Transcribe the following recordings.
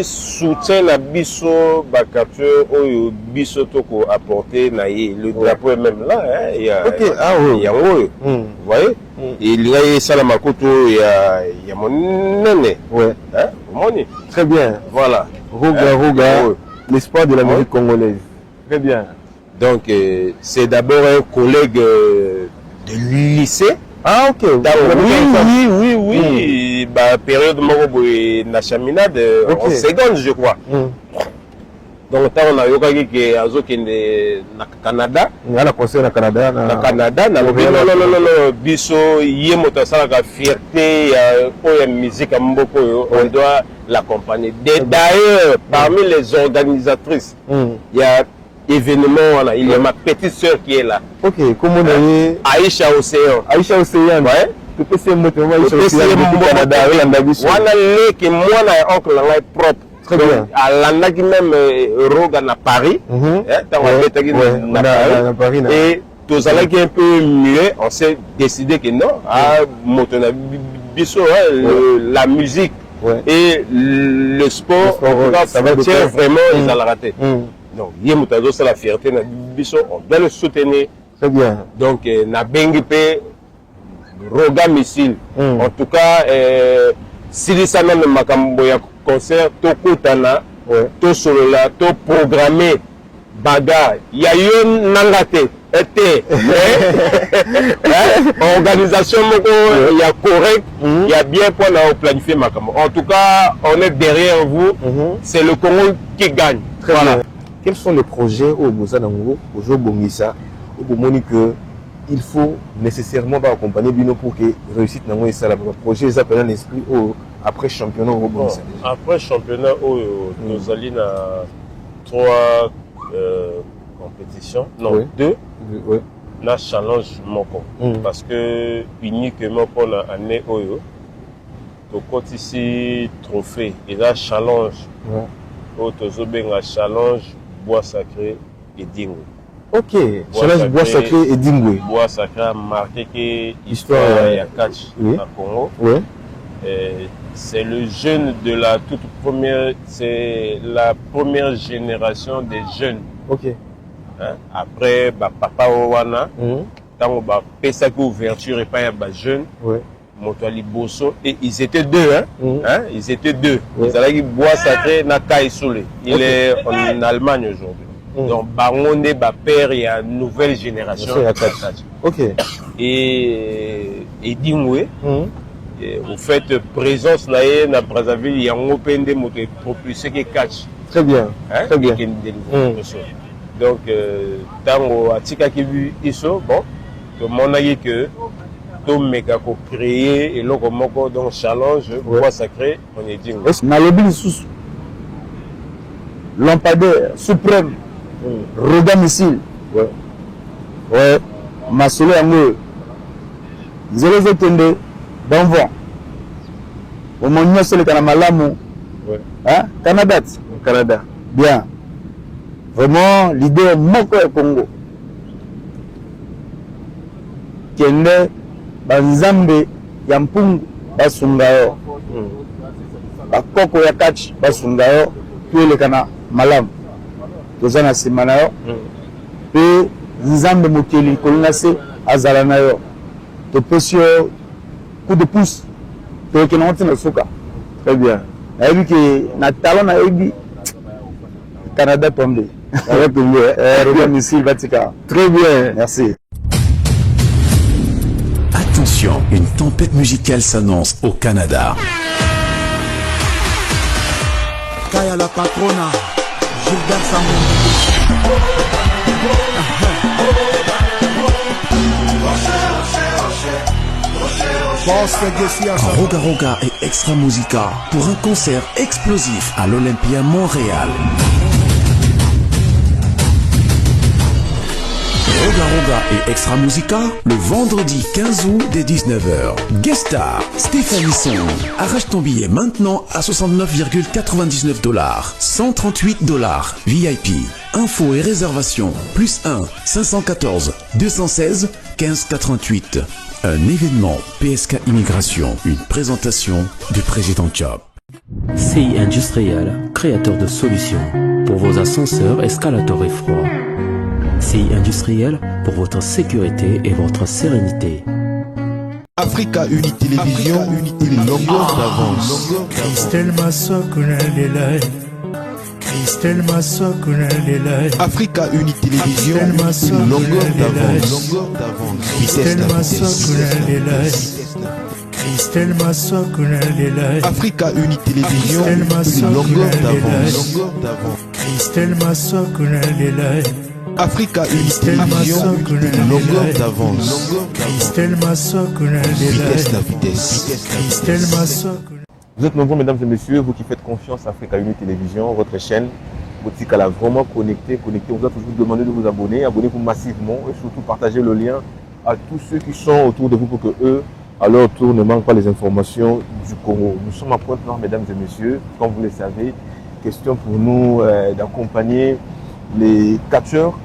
soutien na biso ba capture oyo biso toko apporter na le drapeau est même là hein il y a il y a vous voyez il y a ça la makoto il y a mon nene ouais hein moni très bien voilà Roga l'espoir de la musique congolaise très bien donc c'est d'abord un collègue de lycée. Ah ok. Oui. Bah période na chaminade en seconde je crois. Donc on a yoka qui azokende na Canada. Na concert na Canada na Canada na non biso yemota sala ka fierté ya musique mboko yo on doit l'accompagner. D'ailleurs parmi les organisatrices il y a événement voilà, il y a ma petite sœur qui est là. Ok, comment on est Aïcha Océan. Aïcha Océan. Ouais. Tu peux essayer moto moi Aïcha Océan au Canada avec la biso. Voilà les que moi na oncle là propre. Très bien. À l'anda qui même Roga na Paris. Dans na Paris. Et tous allés qui un peu mieux, on s'est décidé que non, à moto na biso la musique et le sport ça va tient vraiment ils allaient rater. Donc, Yemutazo, c'est la fierté, on doit le soutenir. Très bien. Donc, na bengipe Roga Missile. En tout cas, si ça n'a pas de concert, to kutana, to solola, to programmé, bagarre. Il y a eu nangate, organisation, il y a correct, il y a bien pour planifier ma caméra. En tout cas, on est derrière vous. C'est le Congo qui gagne. Très bien. Quels sont les projets au Bozanango, au Jobongisa, au Bomoni que il faut nécessairement accompagner Bino pour que réussite Nango et ça le projet est appelé en esprit après championnat au Bongisa. Après championnat nous allons à 3 compétitions, non 2. Na challenge moko parce que uniquement pour l'année oyo to côté ici trophée et là challenge un challenge bois sacré et Dingwe. Ok, challenge bois sacré et Dingwe. Bois sacré a marqué que l'histoire il y a catch à Congo. C'est le jeune de la toute première, c'est la première génération des jeunes. Ok. Hein? Après, papa Owana, tant que pesa ouverture et pas un jeune. Motoali Bosso et ils étaient deux ils étaient deux. Ils allaient bois sacré na Kaïsoule. Il est en Allemagne aujourd'hui. Donc Baronde père il y a une nouvelle génération. OK. Et Dingwe vous faites présence là na Brazzaville il y a un open de moto propulsé qui catch. Très bien. Très bien. Donc tango atika ki vu iso bon tout le monde a dit que tout méga ko créer et loko moko donc challenge bois sacré on est dit na lobby sous lampadaire suprême Roga Missile masolo yango zéro zotende bon vent au moment où c'est le Malamu hein Canada bien vraiment leader moko ya Congo kende banzambe ya mpungu basunga yo bakoko ya kachi basunga yo tuelekana malamu toza na nsima na yo mpe nzambe mokeli kolinga se azala na yo topesi yo coup de pouce toyokena ngo ntina suka très bien nayebi ke na talon nayebi Canada tombé Roga Missile Vatica très bien merci. Attention, une tempête musicale s'annonce au Canada. Kaya la patrona, Gilbert Samon. Roga Roga et Extra Musica pour un concert explosif à l'Olympia Montréal. Roga Roga et Extra Musica le vendredi 15 août dès 19h. Guest star Stéphanie Song. Arrache ton billet maintenant à $69,99. $138 VIP. Infos et réservations +1 514 216 1588. Un événement PSK Immigration. Une présentation du président Job. CI Industriel créateur de solutions pour vos ascenseurs, escalators et froids. CI Industriel pour votre sécurité et votre sérénité. Africa Uni Télévision, une longueur d'avance. Christelle Massokuna Lelai. Christelle Massokuna Lelai. Africa Uni Télévision, une longueur d'avance. Christelle Massokuna Lelai. Christelle Massokuna Lelai. Africa Uni Télévision, une longueur d'avance. Christelle Massokuna Lelai. Africa Uni Télévision, une longueur d'avance. Christelle Massokuna Vitesse Lelai. la vitesse. Christelle Massokuna. Vous êtes nombreux, mesdames et messieurs, vous qui faites confiance à Africa Uni Télévision, votre chaîne. Votre canal vraiment connecté. On vous a toujours demandé de vous abonner. Abonnez-vous massivement et surtout partagez le lien à tous ceux qui sont autour de vous pour que eux, à leur tour, ne manquent pas les informations du Congo. Nous sommes à Pointe-Noire, mesdames et messieurs, comme vous le savez. Question pour nous d'accompagner les catcheurs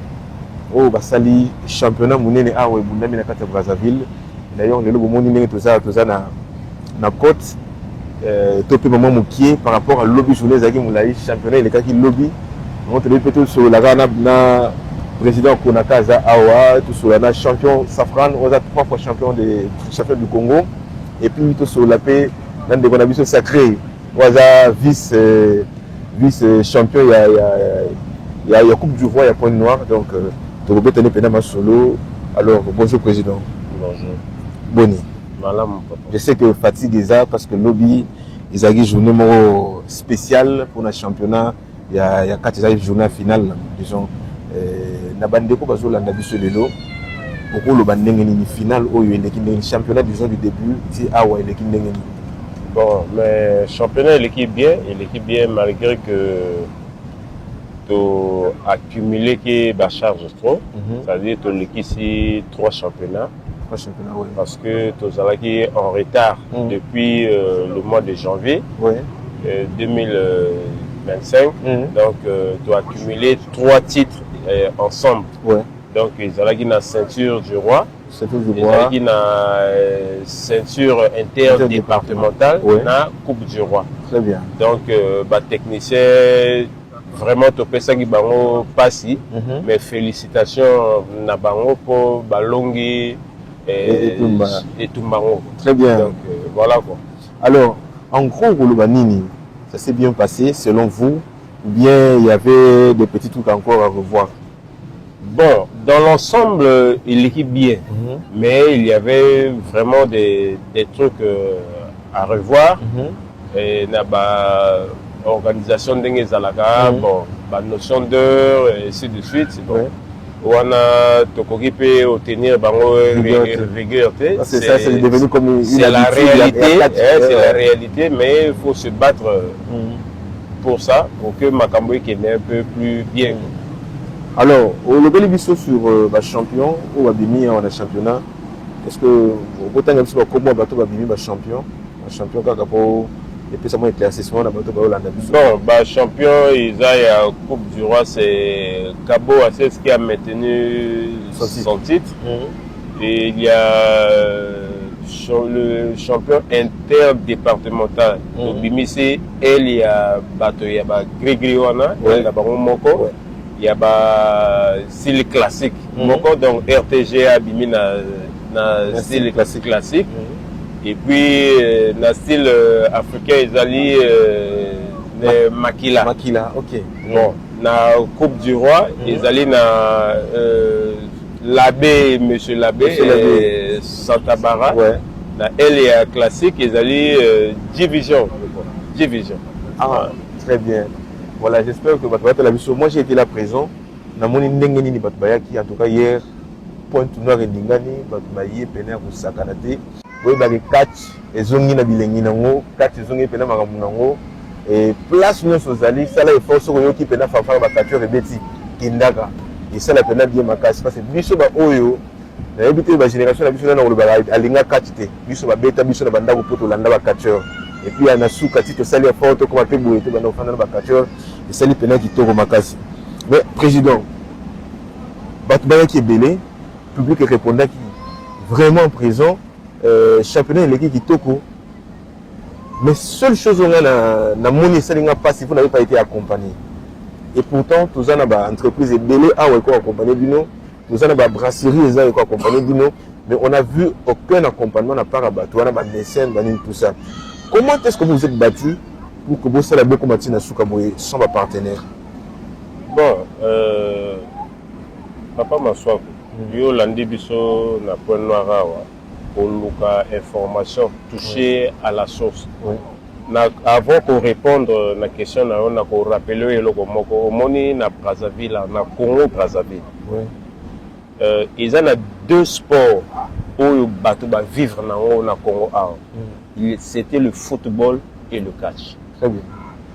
au Basali championnat Mounene Awe Bundami na kati Brazzaville. D'ailleurs, le logo Mounene toza na côte topé maman Moukié par rapport à lobby journée Zaki Moulaï championnat il est qui lobby. On te dit peut-être sur la na président Konakaza Awa tout sur la champion Safran on a 3 fois champion des champions du Congo et puis tout sur la paix dans des bonnes sacré on a vice champion il y a Coupe du Roi il y a Pointe-Noire donc Togo Tene Penama Solo. Alors bonjour président. Bonjour. Boni. Madame, je sais que fatigue est là parce que lobby ils ont une journée spéciale pour le championnat. Il y a 4 journées finales disons na bandeko bazolanda biso lelo pour le bandenge ni finale au le championnat disons du début ti awa le kindenge ni. Bon mais championnat il est bien malgré que tu as accumulé qui ba charge trop, c'est-à-dire tu as ici 3 championnats. Oui. Parce que tu es en retard depuis le mois de janvier 2025. Donc tu as accumulé 3 titres ensemble. Donc ils ont la ceinture du roi. Ils ont la ceinture interdépartementale, la Coupe du Roi. Très bien. Donc technicien vraiment tu peux ça qui bango passi mais félicitations na bango pour balongi et Tumbango. Très bien. Donc voilà quoi. Alors en gros Golobanini ça s'est bien passé selon vous ou bien il y avait des petits trucs encore à revoir? Bon, dans l'ensemble il est bien mais il y avait vraiment des trucs à revoir et na ba organisation d'Enge Zalaga, bon, la notion d'heure et ainsi de suite. Bon. On a occupé au tenir rigueur. C'est devenu comme c'est la réalité, c'est la réalité, mais il faut se battre pour ça, pour que Makamboui qui est un peu plus bien. Alors, au Lobeli Bisso sur le champion, ou Abimi en a championnat, est-ce que vous avez un comment bateau Abimi champion, Kakapo? Et puis ça m'a éclaircissement dans votre Bon, champion, il y a Coupe du Roi, c'est Cabo Assès qui a maintenu son titre. Et il y a le champion interdépartemental. Donc, Bimissi, il y a Grigriwana, il y a Moko, il y a style classique. Moko, donc RTG a Bimi na style classique. Et puis, dans le style africain, ils allaient Makila. Makila, ok. Bon, dans la Coupe du Roi, ils allaient dans l'abbé, monsieur l'abbé, Santa Bara. Dans LA classique, ils allaient division. Ah, très bien. Voilà, j'espère que la mission. Moi, j'ai été là présent. Dans mon Ndengeni Batbayaki, en tout cas hier, Pointe-Noire et Ndingani, Batbaye, Pénère ou Sakanate. Oui, les 4 et ont na bilengi nango 4 ils ont pena makambu nango et place nous sozali ça là effort sur yo qui pena fafa ba 4 rebeti kindaka et ça la pena bien makasi parce que biso ba oyo na ebité ba génération na biso na ngolo ba alinga 4 te biso ba beta biso na banda ko poto landa ba 4 et puis ana suka ti to sali effort to ko te boye te banda fana ba 4 et ça li pena ki to makasi mais président Batbaya qui est belé public répondant qui vraiment présent championnat l'équipe qui toko Mais seule chose on a na moni salinga passe, vous n'avez pas été accompagné. Et pourtant, tous en a entreprise et belé a accompagné Bino, tous en a brasserie et accompagné Bino, mais on a vu aucun accompagnement à part à bateau, on a médecin, tout ça. Comment est-ce que vous vous êtes battu pour que vous soyez beaucoup combattu dans Soukaboye sans partenaire? Bon, papa m'assoit. Yo landi biso na point noir pour luka information toucher à la source. Avant qu'on réponde à la question, on a rappelé le Moni na Brazzaville, na Congo Brazzaville. Ils ont deux sports où bateau va vivre na Congo. C'était le football et le catch. Très bien.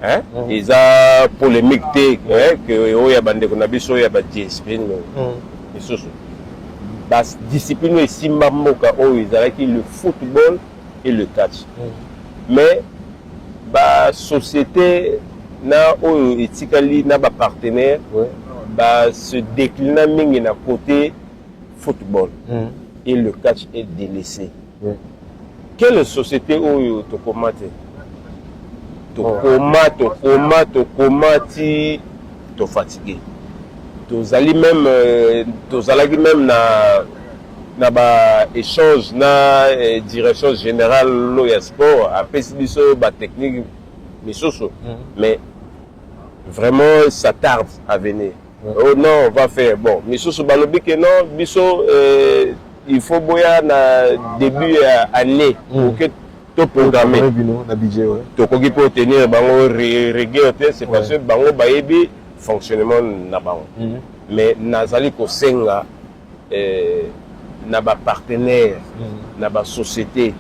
Hein? Ils ont polémique que y a bande qu'on a biso y a discipline. La discipline est simba moka ils ont le football et le catch. Mais la société na etikali na ba partenaire se déclina mingi na côté football et le catch est délaissé. Quelle société où tu commates? Tu commates, tu fatigué. Tu allais même na ba échange na direction générale loya sport après biso ba technique misoso mais vraiment ça tarde à venir. Oh non, on va faire bon misoso balobi que non biso il faut boya na début année pour que to programmer na budget to ko pour tenir bango rigueur c'est parce que bango bayebi fonctionnement na bango mais nazali ko senga na ba partenaire na ba société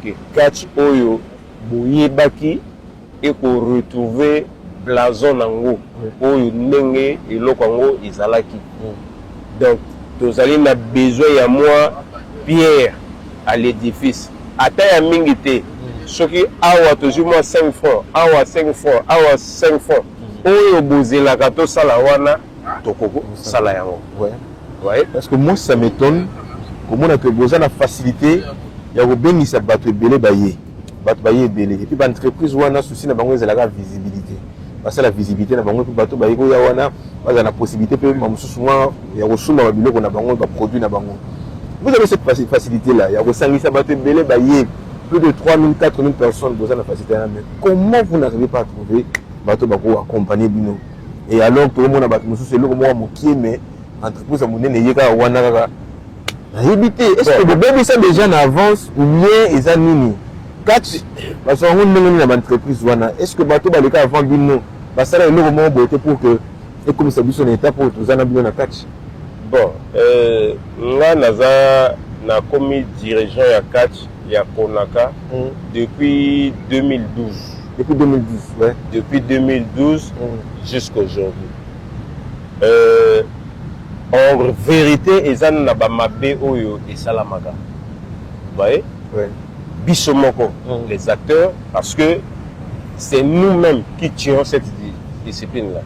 que catch oyo boyebaki et ko retrouver blason nango oyo ndenge eloko ngo izalaki. Donc tozali na besoin ya moi pierre à l'édifice ata ya mingi te soki awa toujours 5 francs awa 5 francs awa 5 francs oyo bozelaka to sala wana tokoko sala yango. Ouais, parce que moi ça m'étonne comment on a que besoin de facilité il y a bien ça bateau belé baillé belé et puis l'entreprise ou a souci na bango la visibilité parce que la visibilité na bango bateau baillé ko ya wana pas la possibilité peut même souvent il y a ressources na biloko na bango ba produit na bango. Vous avez cette facilité là il y a resangisa bateau belé baillé plus de 3000 4000 personnes besoin de facilité là mais comment vous n'arrivez pas à trouver bateau bako accompagner bino et alors tout le monde a bateau c'est le moi mokié mais entreprise à mon yeka wana kaka est-ce que vous ça déjà en avance ou bien ils ont nini catch parce qu'on a une entreprise wana est-ce que bateau ba le cas avant bino parce que là le moment beauté pour que et comme ça son état pour tous en bino na catch bon nga naza na commis dirigeant ya catch ya Konaka depuis 2012 ouais depuis 2012 jusqu'à aujourd'hui. En vérité, ils ont na ba mabe oyo et salamaka. Vous voyez? Bisomoko, les acteurs, parce que c'est nous-mêmes qui tirons cette discipline-là.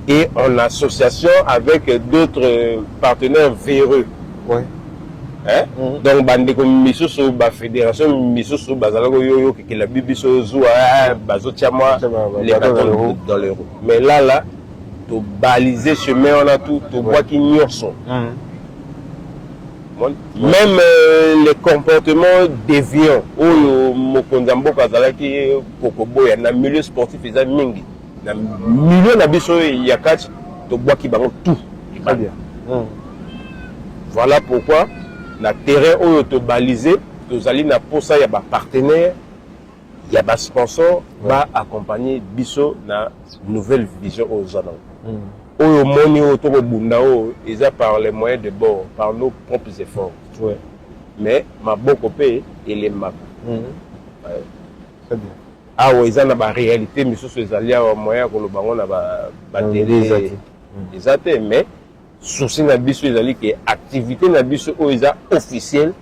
Et en association avec d'autres partenaires véreux. Hein? Donc, bande comme Misoso, ba fédération Misoso, bazalako yoyo qui la bibiso zoua, bazotiamwa, les bâtons dans l'euro. Mais là, to baliser chemin on a tout to bois qui sont même les comportements déviants ou mokonzambo kazalaki kokoboya na milieu sportif eza mingi na milieu na biso ya catch to bois qui bango tout très bien. Voilà pourquoi na terrain oyo to baliser tozali na posa ya ba partenaire ya ba sponsor ba accompagner biso na nouvelle vision aux alentours. Oyo moni o to bundao ils a par les moyens de bord par nos propres efforts. Mais ma boko pe et les maps. Très bien. Ah ouais, ils ont la réalité mais sur ces alliés au moyen que le bango na ba télé exact mais souci na biso ils alliés que activité na biso o ils a officiel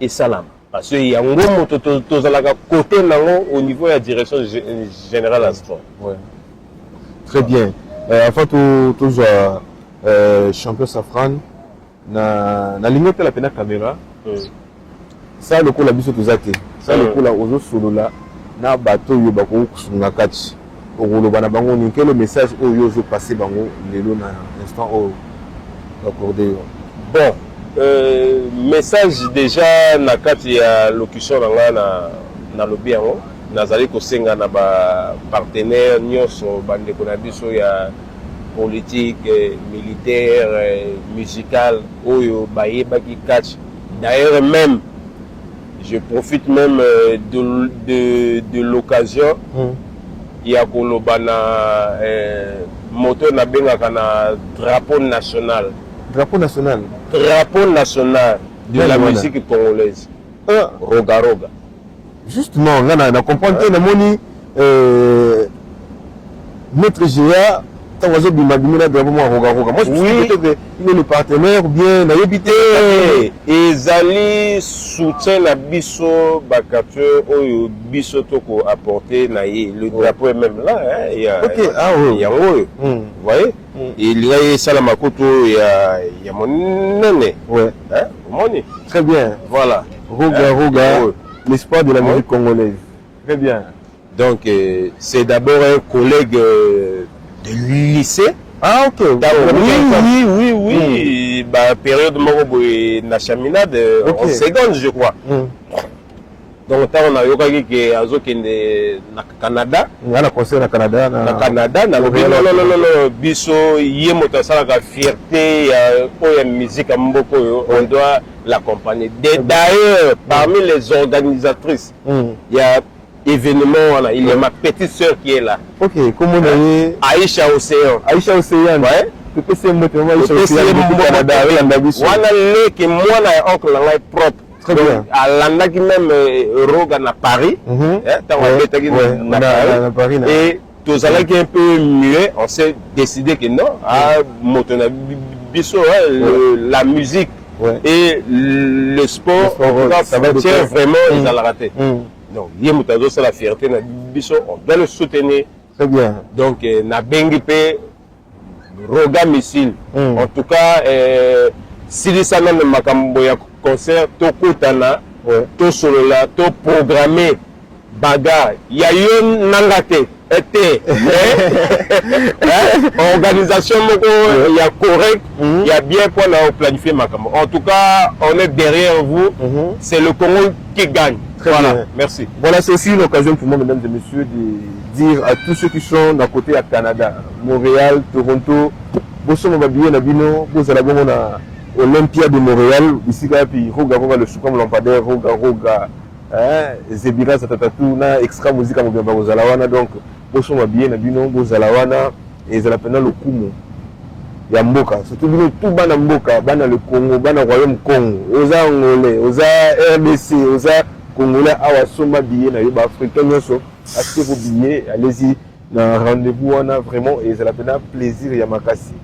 et salam. Parce qu'il y a un gros côté au niveau de la direction générale à sport. Très bien. Enfin, tout champion Safran, na ligne de la caméra, ça le coup la biso tout ça, ça le coup la ozo solo là, na bato yo bako kusunga kati okoloba na bango ni quel message oyo zo passer bango lelo na instant o accordé bon message déjà na kati ya locution na lobi yango nazali kosenga na ba partenaire nyonso bandeko na biso ya politique militaire musical oyo bayebaki catch d'ailleurs même je profite même de l'occasion ya koloba na moto na bengaka na drapeau national de la musique congolaise Roga Roga. Justement, on a compris que Namoni Maître Géa, quand vous avez dit drapeau Roga Roga, moi je pense que il est le partenaire ou bien n'ayébité et Zali soutient la biso bakateur ou biso toko apporté naïe le drapeau est même là hein il y a il y a vous voyez il y a Salamakoto il y a mon nene ouais hein moni très bien voilà Roga Roga l'espoir de la musique congolaise très bien donc c'est d'abord un collègue de lycée. Ah ok. Oui. Bah période moko na chaminade en seconde je crois. Donc on a yoka ki azokende na Canada. Na concert na Canada na Canada na non biso yemo tasala ka fierté ya musique à mboko on doit l'accompagner. D'ailleurs parmi les organisatrices il y a événement, il y a ma petite sœur qui est là. Ok, comment on est Aïcha Océan. Aïcha Océan, ouais. C'est moi qui moi na oncle là propre. Très bien. À l'anda qui même Roga na Paris. Na Paris. Et tous allons qui un peu mieux, on s'est décidé que non, à Motona Bisso, la musique et le sport, ça va tiens vraiment ils allaient rater. Donc, Yemutazo, c'est la fierté, on doit le soutenir. Très bien. Donc, na Bengipe, Roga Missile. En tout cas, si les salons de Makamboya concert, to Kutana, to Solola, to programmé, baga, Yayon Nangate, été, organisation, il y a correct, il y a bien pour planifier Makambo. En tout cas, on est derrière vous, c'est le Congo qui gagne. Voilà, bien. Merci. Voilà, c'est aussi l'occasion pour moi, mesdames et messieurs, de dire à tous ceux qui sont d'un côté à Canada, Montréal, Toronto, vous avez bien Nabino, vous allez voir Olympia de Montréal, ici, puis Roga Roga, le Choukam Lampadaire, Roga Roga, Zebira, Satatatou, extra musique à Mobamba, vous allez voir, donc, vous avez bien Nabino, vous allez voir, et vous allez voir le Kumo. Ya mboka surtout tout bana mboka bana le Congo bana royaume Congo oza angolais oza RDC oza congolais awa soma billet na yoba africain nyonso acheter vos billets allez-y na rendez-vous on a vraiment et ça la peine plaisir ya makasi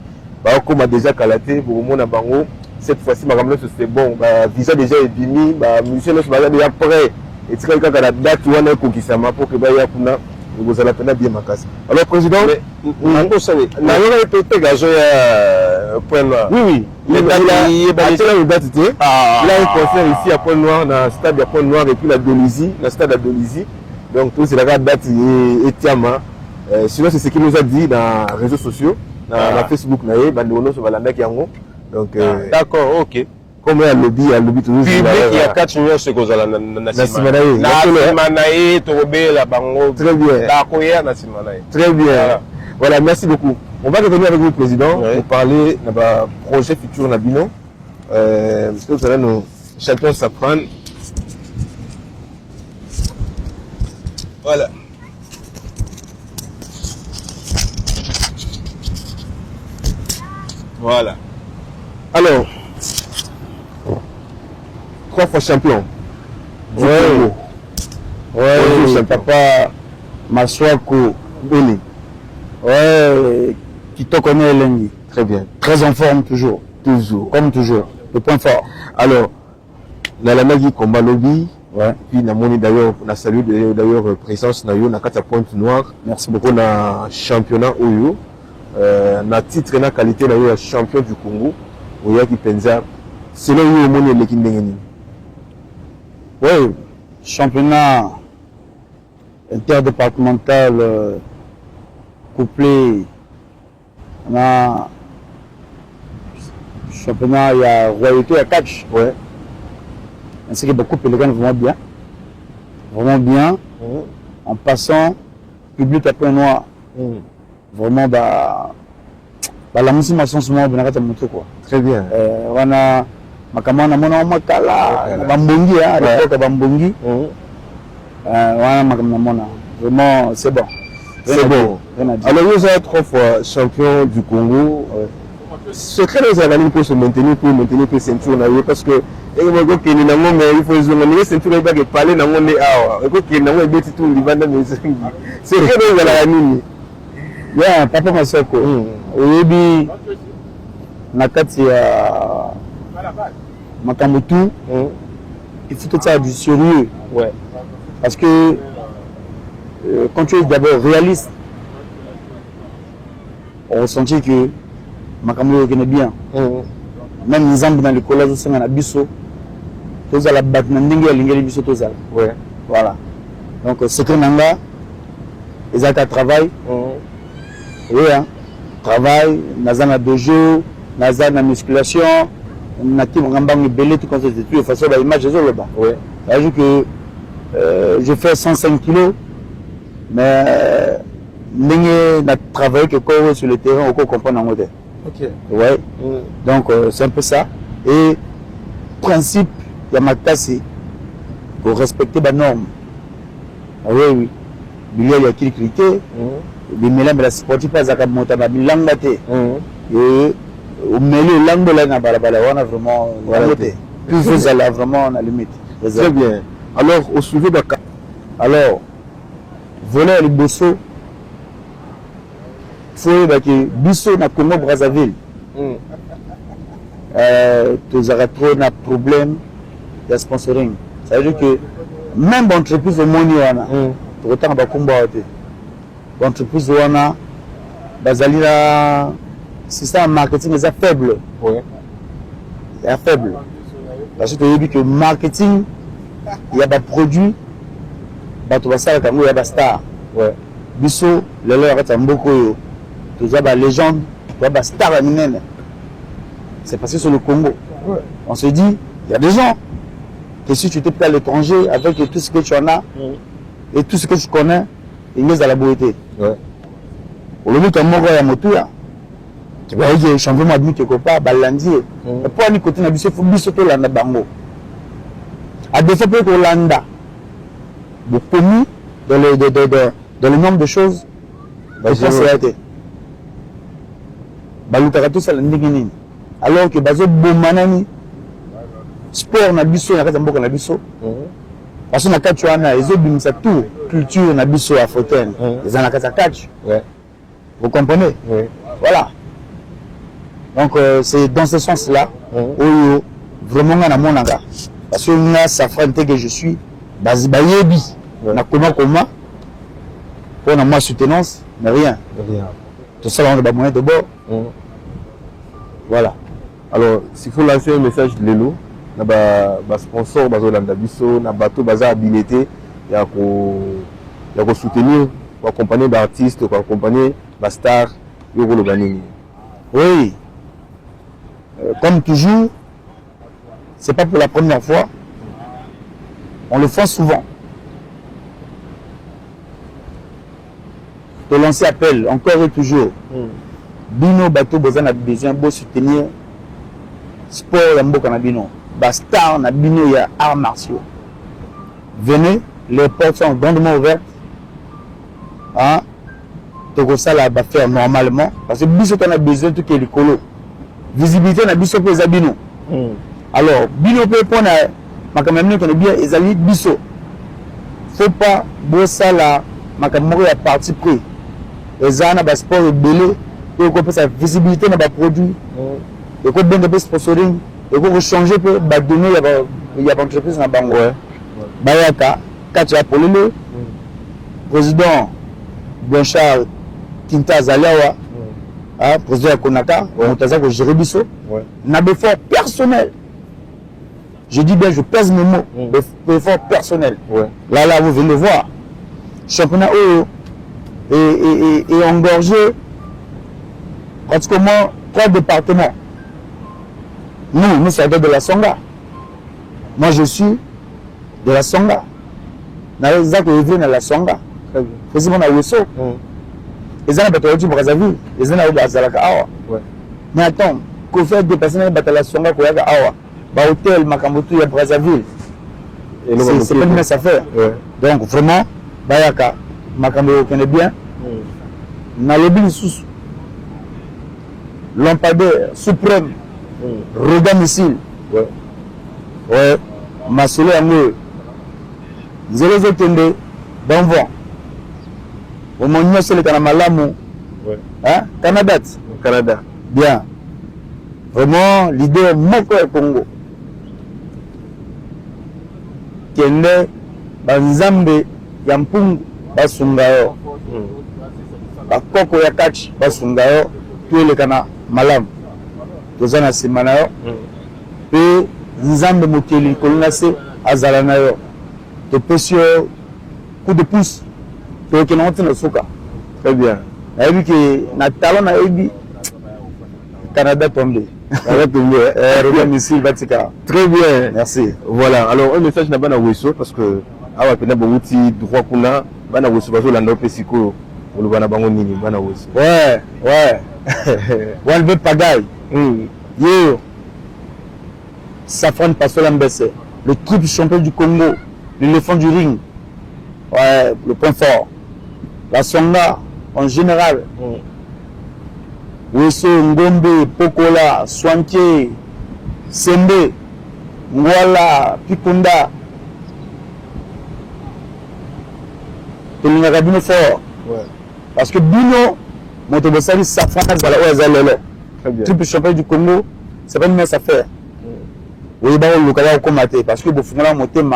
ba comme déjà kalaté pour mona bango cette fois-ci ma ramène c'est bon ba visa déjà est bimi ba musicien nous ba déjà prêt et tika kaka la date wana ko kisama pour que ba ya kuna vous allez peine bien makasi. Alors président on savait na yo répéter gazo ya Point Noir. Oui il a une date il a un concert ici à Point Noir dans stade à Point Noir et puis la Dolisie la stade à Dolisie donc tout c'est la date et Tiama sinon c'est ce qu'il nous a dit dans les réseaux sociaux dans Facebook na ye bandono so balanda kiango donc d'accord OK comme un lobby toujours public il y a 4 millions ce que za na simanaye to bela bango très bien la koya na simanaye très bien voilà merci beaucoup on va revenir avec vous président pour parler de projet futur Nabino parce que vous allez nos champions s'apprendre voilà voilà alors 3 fois champion. Ouais, papa Maswako Beni. Ouais, qui te connaît Lengi. Très bien. Très en forme toujours. Toujours. Comme toujours. Le point fort. Alors, dans la Nagi combat lobby. Ouais. Puis Namoni d'ailleurs, on a salué d'ailleurs présence na yo na kata Pointe Noire. Merci beaucoup. On a championnat Oyo. Na titre na qualité na yo champion du Congo. Oya qui penza. Selon yo moni lekindengeni. Oui, championnat Interdépartemental couplé na championnat, il y a royauté à catch. Ouais. Ainsi que beaucoup de vraiment bien. Vraiment bien. En passant, public après noir. Vraiment, la musique m'a changement de la montré quoi. Très bien. On a makamana mona makala, bambongi à l'époque bambongi. Voilà makamana mona. Vraiment, c'est bon. C'est bon. Alors vous êtes 3 fois champion du Congo. C'est très bien pour se maintenir, pour maintenir que ceinture parce que il faut que ceinture pas que parler dans monde c'est très bien la nini. Yeah, papa Masoko. Oyebi nakati ya makamutu. Il faut que ça du sérieux. Ouais. Parce que quand tu es d'abord réaliste, on ressentit que Makambo est bien. Même les gens dans le collège, ils sont à Bisso. Tous à la Batnanding et l'Ingé Bisso, tous à ouais. Voilà. Donc, ce que Nanga, ils ont un travail. Oui, hein. Travail, Nazana dojo, Nazana musculation, Natif Rambang Belé, tout comme ça, de toute façon, l'image est là-bas. Ouais. C'est-à-dire que je fais 105 kilos, mais je travaille que sur le terrain, on comprend en modèle. Ok. Ouais. Donc c'est un peu ça. Et principe, il y a ma tasse pour respecter les normes. Oui, oui. Il y a qui critiquent. Les mélanges de la sportive pas à monter à bilangate. Et au milieu langue de la balabala, on a vraiment langoté. Puis vous allez vraiment à la limite. Très bien. Alors au sujet de alors voler les bossos. Il faut que Bisso na Congo Brazzaville. Tu auras trop de problèmes de sponsoring. Ça veut dire que même l'entreprise au monde, tu autant de combat. L'entreprise au monde, le système marketing est faible. Ouais. C'est faible. Parce que tu as dit que le marketing, il y a des produits, tu vas savoir qu'il y a des stars. Ouais. Bisso, le leur est un beaucoup. Tu as des légendes, tu as des stars à Minene. C'est passé sur le Congo. Ouais. On se dit, il y a des gens que si tu t'es pris à l'étranger avec tout ce que tu en as et tout ce que tu connais, ils sont à la beauté. Ouais. Au lieu de te mourir à Motuya, tu vas dire, champion m'a dit quelque part, balandier. Et pour aller côté Nabiso, il faut biso to landa bango. À des fois, pour landa, beaucoup mis dans le nombre de choses, je pense que c'est été. Alors que bazo bomanani sport na biso na kazamboka na biso parce que na catch wana ezo bimisa tout culture na biso africaine les na kaza catch vous comprenez voilà donc c'est dans ce sens là où vraiment na monanga parce que na safrante que je suis bayebi na comment pour na moi soutenance mais rien tout ça on a moyen de bord. Voilà. Alors, s'il faut lancer un message de l'élo, na ba sponsor bazolanda biso, na bateau baza habilité, il y a ko soutenir, ko accompagner d'artistes, ko accompagner ba star, yo ko lobanini. Oui. Comme toujours, c'est pas pour la première fois. On le fait souvent. De lancer appel encore et toujours. Bino bateau besoin a besoin de soutenir sport ya mboka na bino ba star na bino ya arts martiaux. Venez, les portes sont grandement ouvertes. Hein? Donc ça là va faire normalement parce que biso on a besoin tout que les colo. Visibilité na biso pour zabino. Alors bino peut prendre makamamne qu'on est bien ezali biso. Faut pas bossa la makamoko ya parti pris. Ezana ba sport et belé. Il faut que sa visibilité dans les produits, il faut bien de sponsoring, il faut changer pour donner il y a entreprise dans Bango. Bayaka, Katia Polele, président Blanchard Kinta Zaliawa, président Konaka, on t'a dit que je rébisso, n'a pas d'effort personnel. Je dis bien, je pèse mes mots, d'effort personnel. Là, vous venez le voir. championnat est engorgé pratiquement 3 départements. Nous sommes de la Songa. Moi, je suis de la Songa. Nous sommes de la Songa. Nous sommes de Wesso. Ils ont battu Brazzaville. Ils ont battu Awa. Mais attends, qu'on fait des personnes qui battent la Songa pour Awa. Bah, hôtel, Makambutu, à Brazzaville. C'est pas une mince affaire. Donc, vraiment, Bayaka, Makambo connaît bien. Nalobi sous lampadaire suprême. Roda missile. Ouais. Masolo Amou. Zéro Zotende. Bon vent. Au moment où c'est le Canamalamu. Hein? Canada. Bien. Vraiment, l'idée Moko et Congo. Kende, Banzambe, Yampungu, Basungayo. Bakoko ya Kachi, Basungayo. Tout le Kana Malam. Tozana Simanayo. Et Nzambe Mokeli, Kolonase, Azalanayo. Te pesio, coup de pouce. Te Kenonti no Soka. Très bien. Na vu que na talon na ebi Canada tombé. Canada tombé. Robert Missile Batika. Très bien. Merci. Voilà. Alors un message n'a pas na Wesso parce que awa pena bonguti droit kuna bana Wesso bazo landa pesiko ou le bana bango nini bana Wesso. Ouais. One veut pagaille. Yo. Safran Passola Mbesse, le triple champion du Congo, l'éléphant du ring. Ouais, le point fort. La Songa, en général. Wesso, Ngombe, Pokola, Swanke, Sembe, Ngwala, Pikunda. Tolingaka bino fort. Parce que Bino, Montebosali, Safran, Zalalo. Triple champion du Congo, c'est pas une mince affaire. Oui, parce que vous faites mon thème,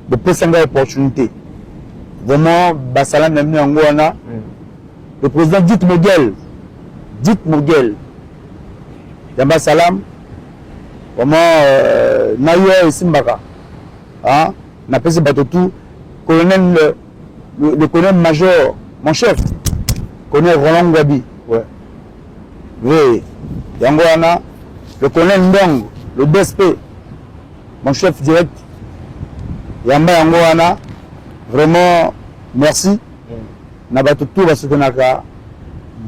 vous pouvez une opportunité. Vraiment, Bassalam même le président Dit Mogel, Yamba Salam, vraiment, Nayo et Simbaka, n'a pas tout, colonel, le colonel major, mon chef, colonel Roland Gabi, oui, Yangoana, le colonel Ndong, le DSP, mon chef direct, Yamba Yangoana, vraiment, merci. Nabato tout parce que Naka,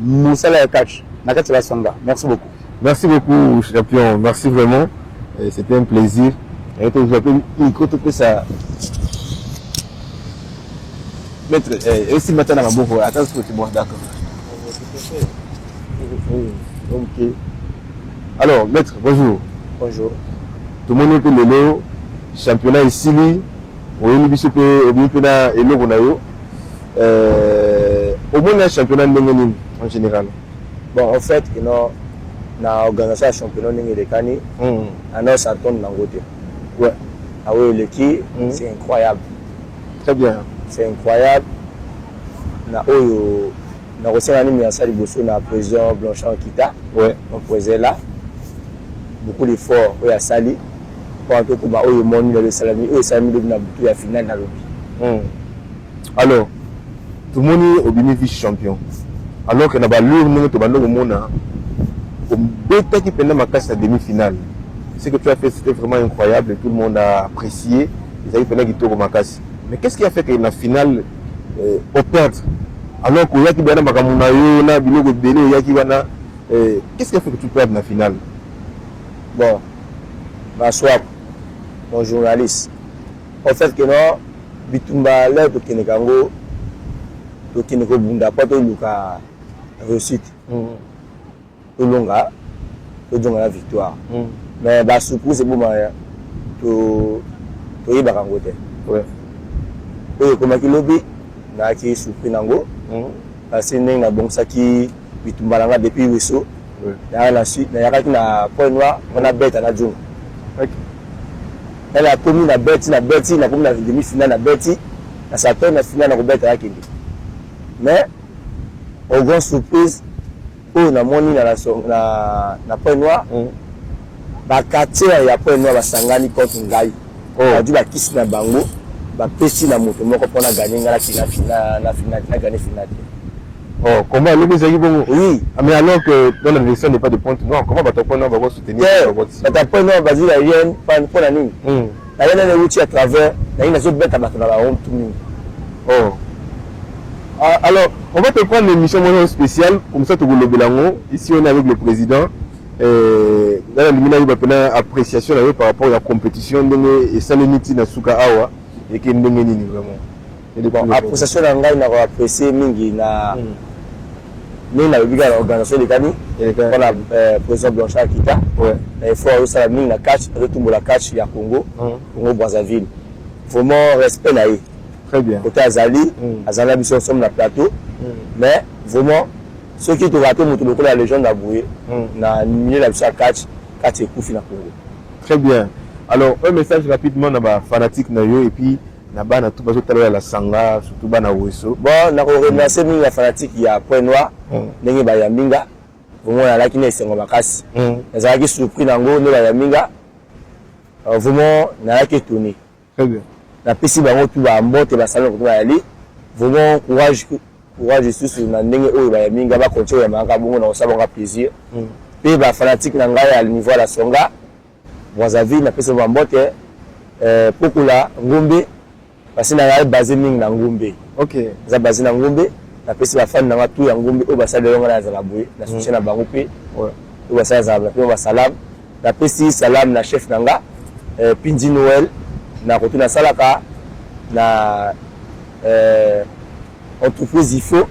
Moussala et Catch, Naka la Songa. Merci beaucoup. Merci beaucoup, champion. Merci vraiment. C'était un plaisir. Et je vous appelle micro tout ça. Maître, et si maintenant on a beaucoup, attends ce que tu bois, d'accord. Ok. Alors, maître, bonjour. Bonjour. Tout le monde est le championnat ici, au niveau au moins un championnat en général. Bon, en fait, on a organisé un championnat de Kani, on a Sarton Nangote. Ouais. Ah oui, l'équipe, c'est incroyable. Très bien. C'est incroyable. On a reçu un anniversaire de président Blanchard Kita. Ouais. On posait là. Beaucoup d'efforts pour la Sali. Pour que le monde le salami, le salami de la finale dans le alors, tout le monde est au vice-champion. Alors que nous avons le monde qui pendant ma casse à demi-finale. Ce que tu as fait, c'était vraiment incroyable et tout le monde a apprécié. Ils avaient qui tourne ma casse. Mais qu'est-ce qui a fait que la finale au perdre? Alors qu'il y a qui bana makamunayo na biloko belé il y a qui bana qu'est-ce qui a fait que tu perds la finale? Bon, ma soif, mon journaliste. En fait que non, bitumba là to Kenekango, to Keneko bunda pas to luka réussite. To longa, to donga la victoire. Mais ba surprise c'est bon moyen. To yiba kangote. Ouais. Et comme qui lobby na qui surpris nango. Parce que na bon ça qui bitumba langa depuis Wesso. Dans la suite, il y a un point noir, on a bête à la jungle. Elle a commis la bête, la commis la demi-finale, la bête, la Saturne, la finale, la bête à la Kindi. Mais, au grand surprise, on a monté la point noir, la quartier, il y a point noir, la Sangani contre Ngaï. On a dû la kiss na bango, bapesi na moto moko mpona gagner nga na finale na gagner finale. Oh, comment le Bézagi bon? Oui. Mais alors que dans la version n'est pas de pointe noire, comment Bata Point Noir va soutenir Bata Point Noir va dire la rien pour la ligne. La rien est outil à travers la ligne de bête à battre dans la honte tout nu. Oh. Alors, on va te prendre l'émission spéciale comme ça tu vous le belango. Ici on est avec le président. Dans la limite il va prendre appréciation par rapport à la compétition et ça le niti na suka awa et qui ndenge nini vraiment. Appréciation na ngai na apprécier mingi na mais na biga l'organisation de Kani pour la président Blanchard Kita. Ouais. Il faut aussi la mingi na catch retourner la catch ya Congo, Congo Brazzaville. Vraiment respect na yi. Très bien. Côté Azali, Azali mission sommes na plateau. Mais vraiment ceux qui te raté moto beaucoup la légende d'Aboué na milieu la mission catch et Koufi na Congo. Très bien. Alors un message rapidement na ba fanatique na yo et puis na bana tout bazo talo ya la sanga surtout bana weso. Bon na ko remercier mingi la fanatique ya Point Noir ndenge ba ya minga vraiment na laki na sengo makasi. Ezalaki surpris nango ne ba ya minga. Vraiment na laki étonné. Très bien. La pesi bango tout ba mbote ba salon ko ba ali. Vraiment courage sur na ndenge oyo ba ya minga ba continuer ya manga bongo na osaba plaisir. Pe ba fanatique na ngai à niveau la songa. Brazzaville na pesi ba mbote pokula ngombe parce que na basé mingi na ngombe. OK. Za basé na ngombe na pesi ba fan na tout ya ngombe o ba sala longa na za la boye na soutien na bango pe. Ouais. O ba sala za pe ba salam. Na pesi salam na chef nanga Pindi Noël na kotu na salaka na entreprise ifo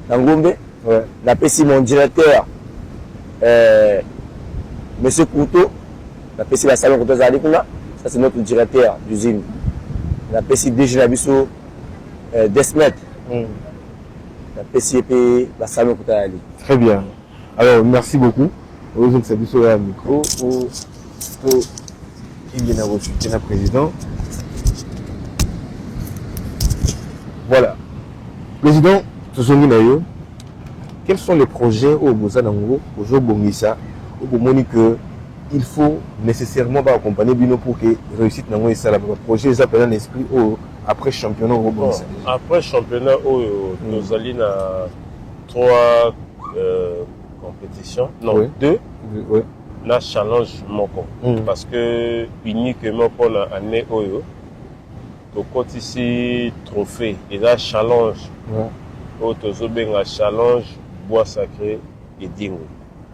na ngombe. Ouais. Na pesi mon directeur monsieur Couteau na pesi la salon Couteau zali kuna ça c'est notre directeur d'usine. La PCI DG la biso Desmet. La PCI la salon Koutali. Très bien. Alors merci beaucoup. Vous êtes biso à micro pour il y a reçu le président. Voilà. Président Tozongi Nayo, quels sont les projets au Bozanango aujourd'hui Bongisa au que il faut nécessairement accompagner Bino pour que réussite dans le projet les appels en esprit après championnat au bon, après championnat nous allons à 3 compétitions non oui. 2 oui. Na challenge moko parce que uniquement pour l'année oyo to ici trophée et là challenge autozo benga challenge bois sacré et dingo.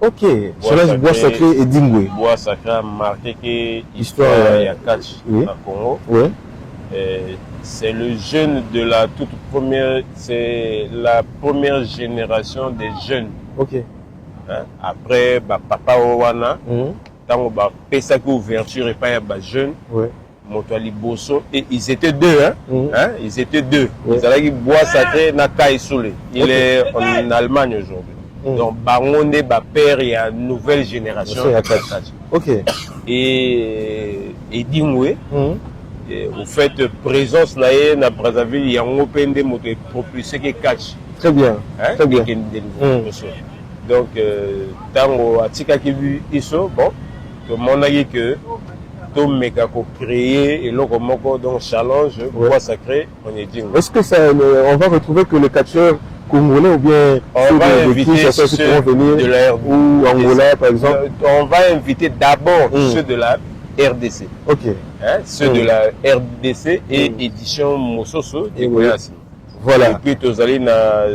Ok, challenge bois sacré et Dingwe. Bois sacré a marqué que histoire il y a catch à Congo. Oui. C'est le jeune de la toute première, c'est la première génération des jeunes. Ok. Hein? Après, papa Owana, tant que Pesaki ouverture et pas y jeune. Oui. Motoali Bosso et ils étaient deux, hein? Hein? Ils étaient deux. Ils allaient bois sacré na Kaïsoulé. Il est en Allemagne aujourd'hui. Donc, Baronde, père, il y a une nouvelle génération. Ok. Et Dingwe, au fait, présence là, na Brazzaville, il y a un open de moto propulsé qui catch. Très bien. Hein? Très bien. Donc, tant Atika qui vu iso, bon, tout le monde a dit que tout méga créé et l'autre donc challenge, bois sacré, on est Dingwe. Est-ce que ça, on va retrouver que le catcheur congolais ou bien on va inviter ceux venir de la RDC. Ou Angola par exemple. On va inviter d'abord ceux de la RDC. Ok. Hein, ceux de la RDC et édition Mososo de Goyasi. Voilà. Et puis tu allez la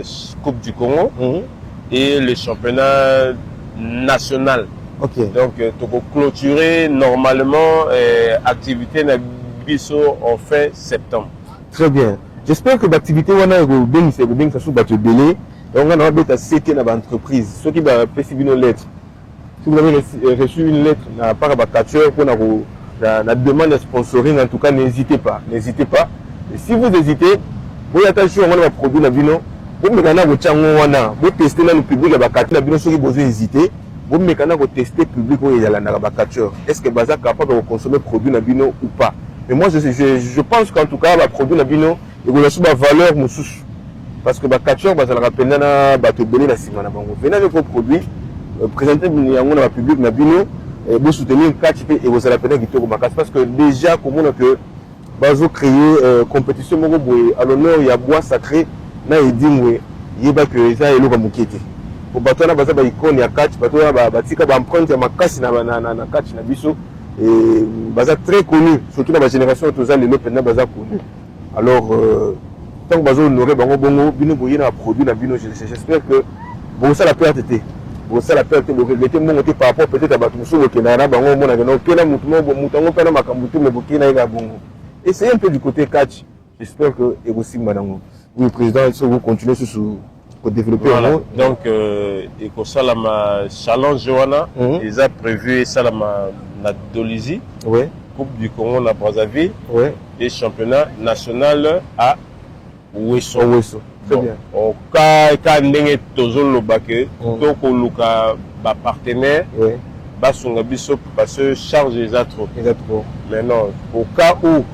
Coupe du Congo et le championnat national. Ok. Donc tu peux clôturer normalement activité na biso en fin septembre. Très bien. J'espère que l'activité wana est ça sous battu belé. On a un CT dans l'entreprise. Ceux qui va faire une lettre. Si vous avez reçu une lettre à part à catcheur pour la demande de sponsoring, en tout cas, n'hésitez pas. N'hésitez pas. Et si vous hésitez, vous attachez à produit la vino. Vous vous testez dans le public à catcheur. La ceux qui vous hésiter. Vous testez le public où il y a la catcheur. Est-ce que Baza est capable de consommer produit la vino ou pas? Mais moi, je pense qu'en tout cas, le produit la vino, il y a une valeur parce que les catcheurs, ils rappellent la semaine. Venez avec vos produits, présentez le public, vous soutenez le catch et vous allez appeler parce que déjà, comme on a que bazo créer compétition moko boye à l'honneur ya bois sacré na edimwe yeba que ça eloka mokete po bato na baza ba icône ya catch bato ba batika ba empreinte ya makasi na catch na biso et baza très connu surtout dans la génération toza lelo pendant baza connu alors tant que bazo honorer bango bongo bino boye na produit na bino j'espère que bon ça la perte était bon ça la perte de regretter mon côté par rapport peut-être à bato muso ke na bango mona no kena mutumo mutango pena makambutu me bokina ega bongo. Essayez un peu du côté catch. J'espère que et aussi madame oui président si vous continuez sur développer voilà. Donc et que ça la challenge Johanna ils a prévu ça la na Dolisie ouais Coupe du Congo na Brazzaville ouais et championnat national à Ouesso. Très bien. Au cas ndenge tozolo bake to ko luka ba partenaire ouais basunga biso parce que charge les autres. Mais non au cas où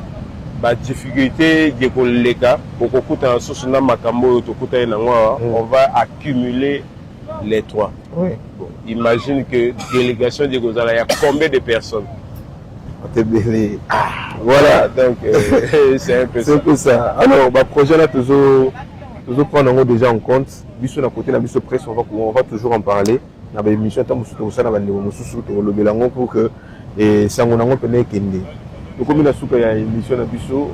ba difficulté de koleka okokuta soso na makambo tokuta na ngwa on va accumuler les trois. Oui. Bon, imagine que délégation de Gozala il y a combien de personnes? Voilà donc c'est un peu ça. C'est un peu ça. Alors bah projet là toujours prendre déjà en compte biso na côté na biso presse on va toujours en parler na ba émission ta musuto ça na ba ndeko mususu to lobelango pour que et sango nango pene kende. Donc comme la souka ya émission na biso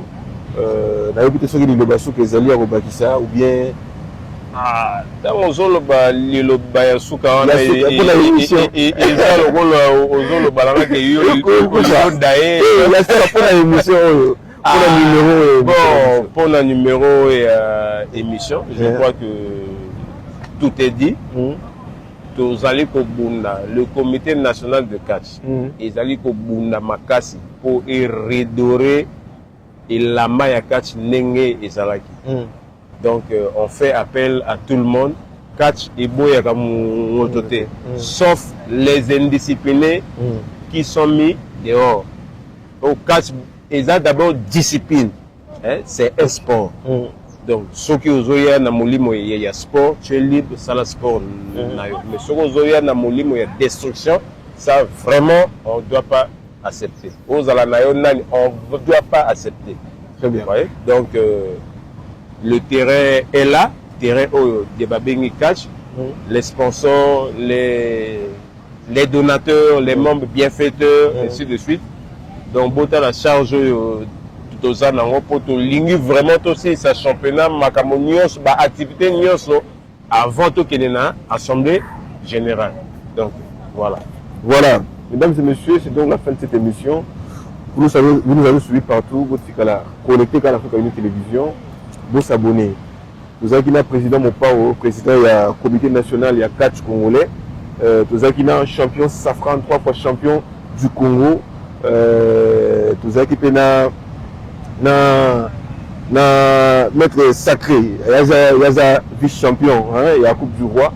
na yobi te soki liloba souka ezali ya kobakisa ou bien dans ozoloba liloba ya souka wana eza lokola ozoloba langa ke yo dae la souka pour la émission oyo pour le numéro bon pour le numéro et émission je crois que tout est dit. Tozali ko bunda le comité national de catch ezali ko bunda makasi pour redorer et la maya catch ndenge ezalaki. Donc on fait appel à tout le monde catch et boya comme mototé sauf les indisciplinés qui sont mis dehors. Au catch eza d'abord discipline hein? C'est un sport. Donc ceux qui ozoya na molimo ya sport tu es libre ça la sport mais ceux qui ozoya na molimo ya destruction ça vraiment on doit pas accepter ozala na yo nani on doit pas accepter. Très bien. Ouais? Donc le terrain est là terrain au Debabengi catch les sponsors les donateurs les membres bienfaiteurs ainsi de suite donc bota la charge toza nango po to lingi vraiment aussi sa championnat makambo nyonso ba activité nyonso avant to kenena assemblée générale. Donc voilà mesdames et messieurs c'est donc la fin de cette émission. Vous nous avez suivi partout votre fikala connecté à l'Africa Union Télévision vous s'abonner vous avez le président Mopao président ya comité national ya catch congolais vous avez le champion Safran 3 fois champion du Congo vous avez na maître sacré yaza vice champion hein ya coupe du roi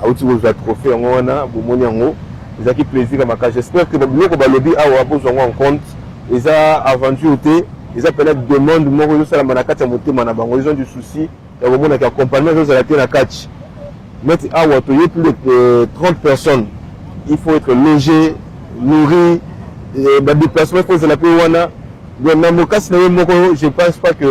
auti ko trophée ngona bomoni yango ezaki plaisir makasi. J'espère que biloko balobi awa bozongo en compte eza aventure te eza pena demande moko yo sala manakati ya motema na bango ils ont du souci ya bomona ki accompagnement zo la na catch mettre awa to plus de 30 personnes il faut être logé nourri ba déplacement faut la payer wana. Je ne pense pas que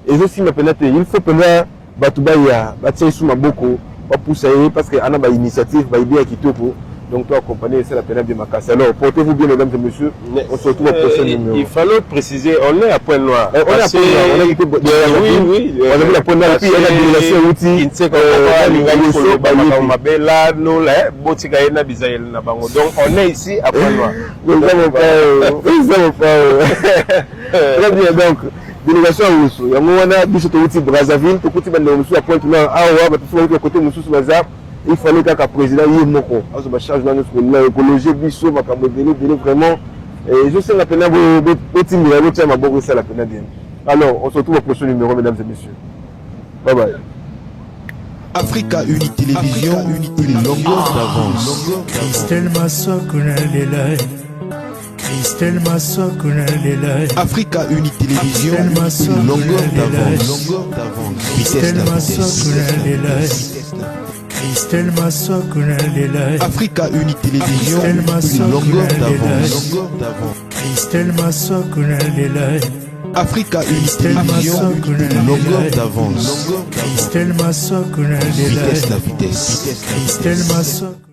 et aussi il faut que Batubaya Batia Souma beaucoup pousser parce qu'il y a une initiative qui kitoko donc toi accompagner c'est la peine de Makassi. Alors portez-vous bien mesdames et messieurs, on se retrouve au prochain numéro. Il fallait préciser on est à Point Noir. On est à Point Noir, on a été oui on a vu la Point Noir puis il y a la délégation outil qui sait comment mabela no la botika ena bizaïel na bango. Donc on est ici à Point Noir. Nous avons pas très bien donc délégation Ousso yango wana biso to outil Brazzaville to kuti bande musu à Point Noir awa batu so côté musu baza il fallait qu'un président y ait moko azo ba charge dans l'écologie biso makambo délai vraiment et je sais la peine vous timira vous tiens maboko ça la peine bien. Alors on se retrouve au prochain numéro mesdames et messieurs. Bye bye. Africa Uni Télévision, une longueur d'avance. Christelle Massokuna Lelai. Christelle Massokuna Lelai. Africa Uni Télévision, une longueur d'avance. Christelle Massokuna Lelai. Christelle Massokuna Lelai. Africa Uni Télévision, une longueur d'avance. Christelle Masoko nalela Africa Télévision, longueur d'avance. Christelle Masoko nalela Vitesse la vitesse. Christelle Masoko